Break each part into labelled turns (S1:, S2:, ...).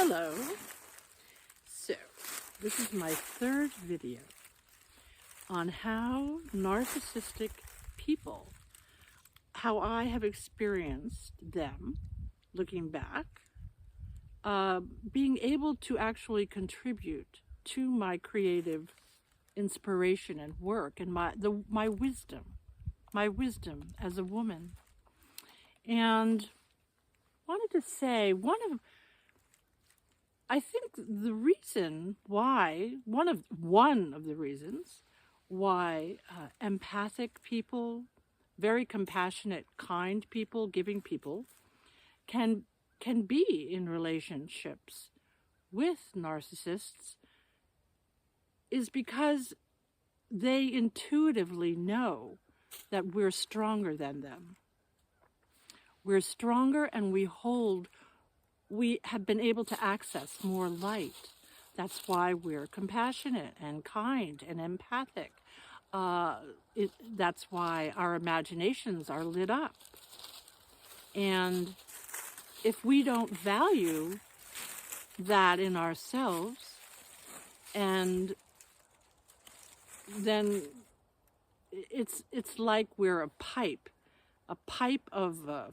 S1: Hello. So, this is my third video on how narcissistic people, how I have experienced them, looking back, being able to actually contribute to my creative inspiration and work and my wisdom as a woman. And wanted to say I think the reason why, one of the reasons why empathic people, very compassionate, kind people, giving people can be in relationships with narcissists is because they intuitively know that we're stronger than them. We're stronger, and we have been able to access more light. That's why we're compassionate and kind and empathic. That's why our imaginations are lit up. And if we don't value that in ourselves, and then it's like we're a pipe of a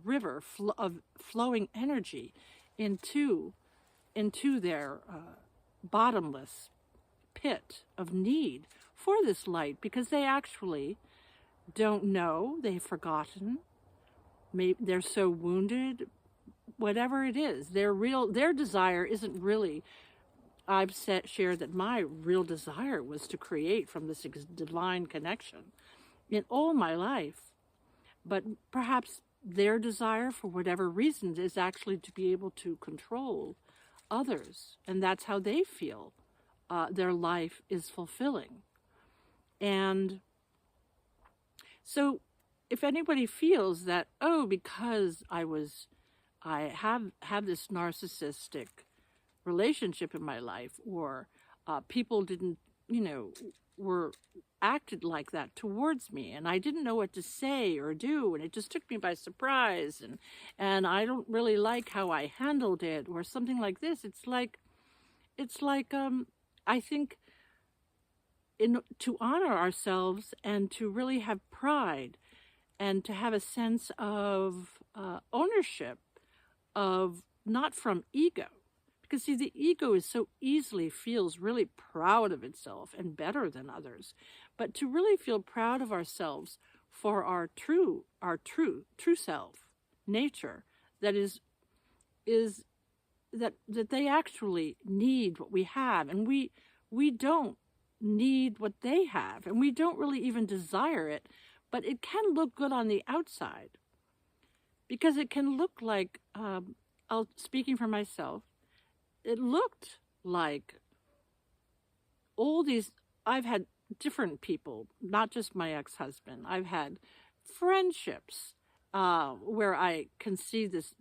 S1: river of flowing energy into their bottomless pit of need for this light, because they actually don't know, they've forgotten, maybe they're so wounded, whatever it is, their desire isn't really. I've shared that my real desire was to create from this divine connection in all my life. But perhaps their desire, for whatever reasons, is actually to be able to control others. And that's how they feel their life is fulfilling. And so if anybody feels that, oh, because I have this narcissistic relationship in my life, or people didn't, were acted like that towards me, and I didn't know what to say or do, and it just took me by surprise, and I don't really like how I handled it, or something like this. It's like I think to honor ourselves and to really have pride and to have a sense of ownership, of not from ego. Because, see, the ego is so easily feels really proud of itself and better than others. But to really feel proud of ourselves for our true self, nature, that is that they actually need what we have, and we don't need what they have, and we don't really even desire it, but it can look good on the outside, because it can look like, speaking for myself, it looked like all these, I've had different people, not just my ex-husband. I've had friendships where I can see this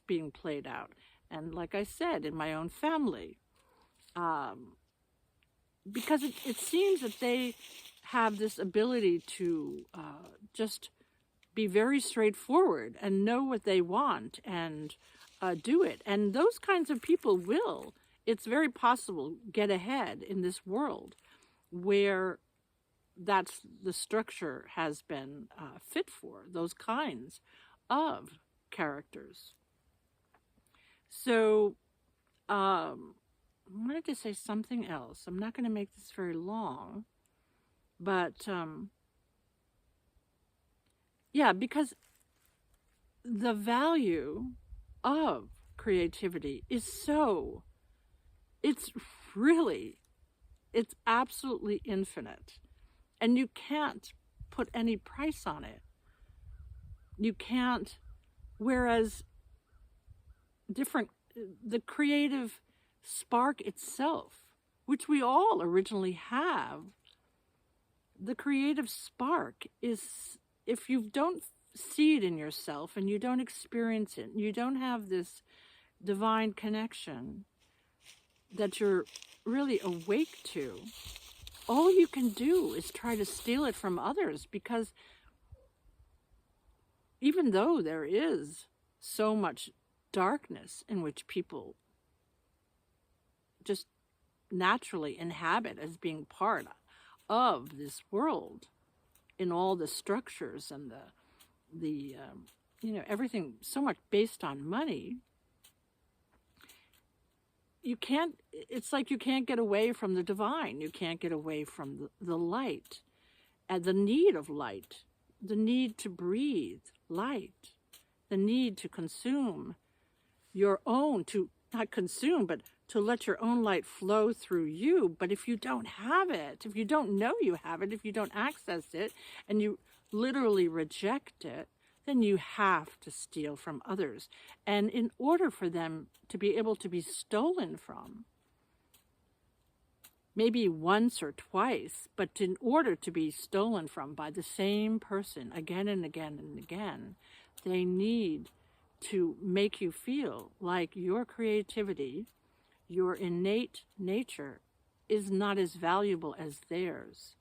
S1: being played out. And like I said, in my own family, because it seems that they have this ability to just be very straightforward and know what they want and do it. And those kinds of people will, it's very possible, get ahead in this world where that's the structure has been fit for, those kinds of characters. So I wanted to say something else. I'm not going to make this very long, but yeah, because the value of creativity is it's absolutely infinite, and you can't put any price on it. You can't, whereas the creative spark itself, which we all originally have, the creative spark is, if you don't see it in yourself and you don't experience it, you don't have this divine connection that you're really awake to, all you can do is try to steal it from others, because even though there is so much darkness in which people just naturally inhabit as being part of this world in all the structures and the everything so much based on money. It's like you can't get away from the divine. You can't get away from the light and the need of light, the need to breathe light, the need to consume your own, to not consume, but to let your own light flow through you. But if you don't have it, if you don't know you have it, if you don't access it, and you literally reject it, then you have to steal from others. And in order for them to be able to be stolen from, maybe once or twice, but in order to be stolen from by the same person again and again and again, they need to make you feel like your creativity, your innate nature, is not as valuable as theirs.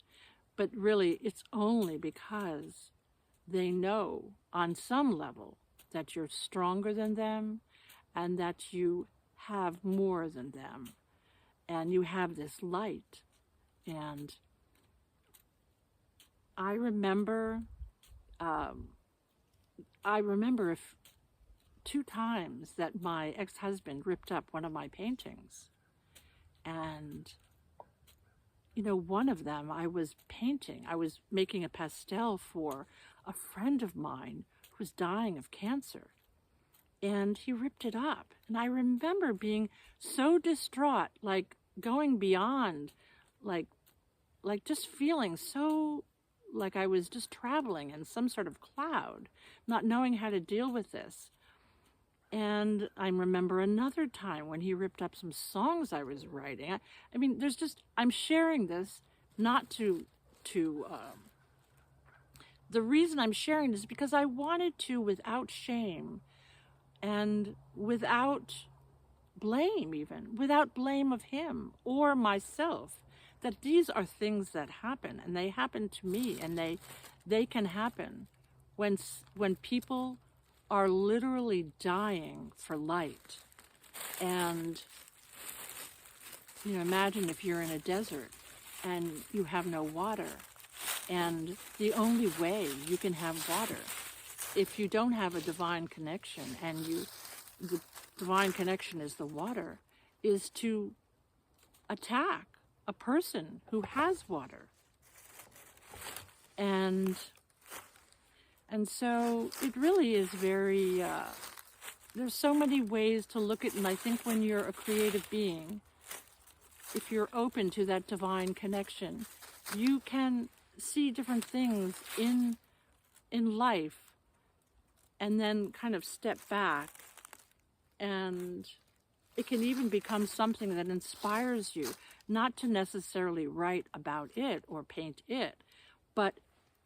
S1: But really, it's only because they know on some level that you're stronger than them and that you have more than them and you have this light. And I remember if 2 times that my ex-husband ripped up one of my paintings. And one of them I was painting. I was making a pastel for a friend of mine who was dying of cancer. And he ripped it up. And I remember being so distraught, like going beyond, like just feeling so like I was just traveling in some sort of cloud, not knowing how to deal with this. And I remember another time when he ripped up some songs I was writing. I mean, I'm sharing this not to the reason I'm sharing this is because I wanted to, without shame and without blame, even without blame of him or myself, that these are things that happen, and they happen to me, and they can happen when people are literally dying for light. And imagine if you're in a desert and you have no water, and the only way you can have water, if you don't have a divine connection, and the divine connection is the water, is to attack a person who has water. And so it really is very, there's so many ways to look at it. And I think when you're a creative being, if you're open to that divine connection, you can see different things in life and then kind of step back. And it can even become something that inspires you, not to necessarily write about it or paint it, but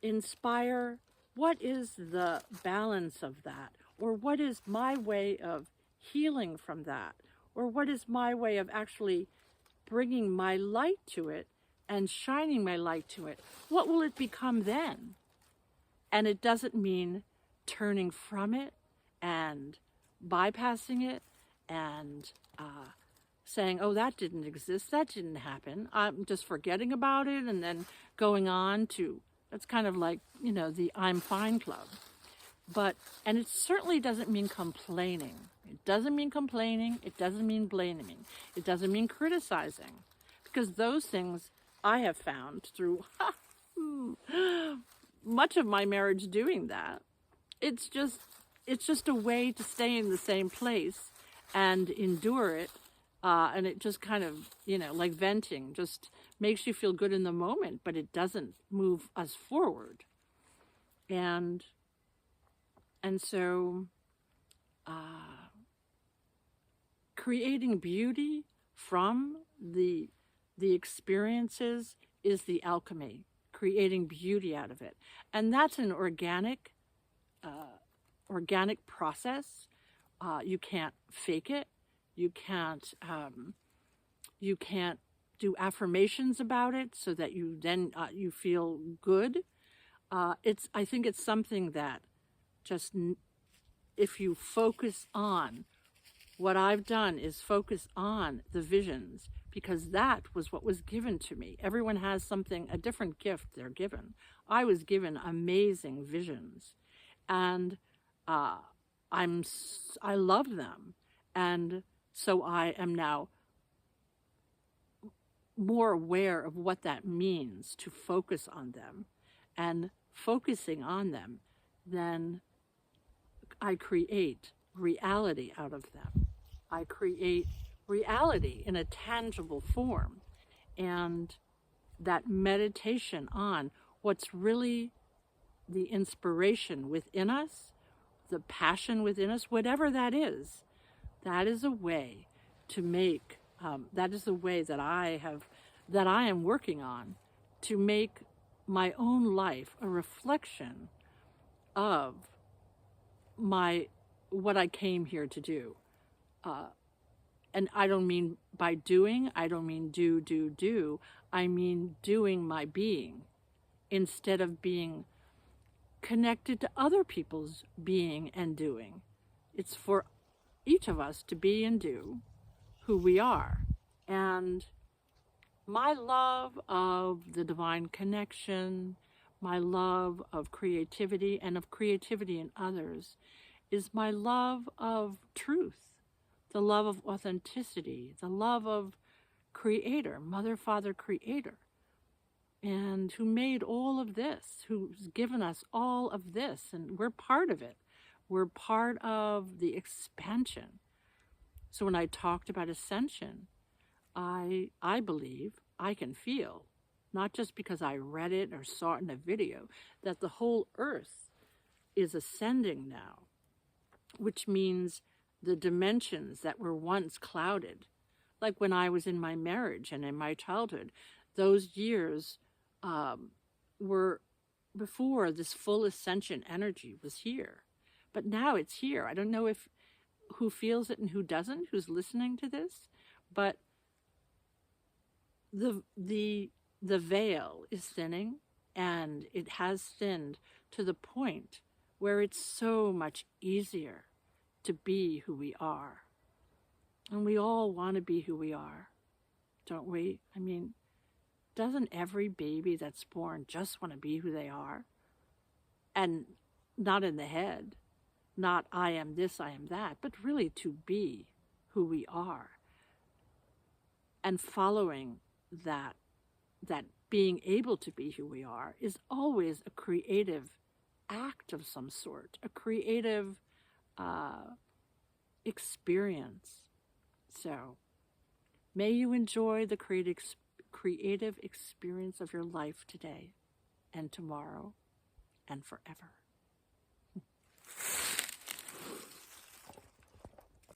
S1: inspire what is the balance of that, or what is my way of healing from that, or what is my way of actually bringing my light to it and shining my light to it. What will it become then? And it doesn't mean turning from it and bypassing it and saying, oh, that didn't exist, that didn't happen, I'm just forgetting about it, and then going on to, that's kind of like, the I'm fine club. And it certainly doesn't mean complaining. It doesn't mean complaining. It doesn't mean blaming. It doesn't mean criticizing. Because those things I have found through much of my marriage doing that. It's just a way to stay in the same place and endure it. And it just kind of, like venting, just makes you feel good in the moment, but it doesn't move us forward. And so creating beauty from the experiences is the alchemy, creating beauty out of it. And that's an organic process. You can't fake it. You can't do affirmations about it so that you then you feel good. I think it's something that just, if you focus on What I've done is focus on the visions, because that was what was given to me. Everyone has something, a different gift they're given. I was given amazing visions, and I love them. And so I am now more aware of what that means to focus on them, and focusing on them, then I create reality out of them. I create reality in a tangible form. And that meditation on what's really the inspiration within us, the passion within us, whatever that is a way to make, that is a way that I am working on to make my own life a reflection of what I came here to do. And I don't mean by doing, I don't mean do. I mean doing my being, instead of being connected to other people's being and doing. It's for each of us to be and do who we are. And my love of the divine connection, my love of creativity, and of creativity in others, is my love of truth, the love of authenticity, the love of Creator, Mother, Father, Creator, and who made all of this, who's given us all of this, and we're part of it. We're part of the expansion. So when I talked about ascension, I believe, I can feel, not just because I read it or saw it in a video, that the whole earth is ascending now, which means the dimensions that were once clouded, like when I was in my marriage and in my childhood, those years were before this full ascension energy was here. But now it's here. I don't know who feels it and who doesn't, who's listening to this, but the veil is thinning, and it has thinned to the point where it's so much easier to be who we are. And we all want to be who we are, don't we? I mean, doesn't every baby that's born just want to be who they are? And not in the head, not I am this, I am that, but really to be who we are. And following that being able to be who we are is always a creative act of some sort, a creative experience. So may you enjoy the creative experience of your life today and tomorrow and forever.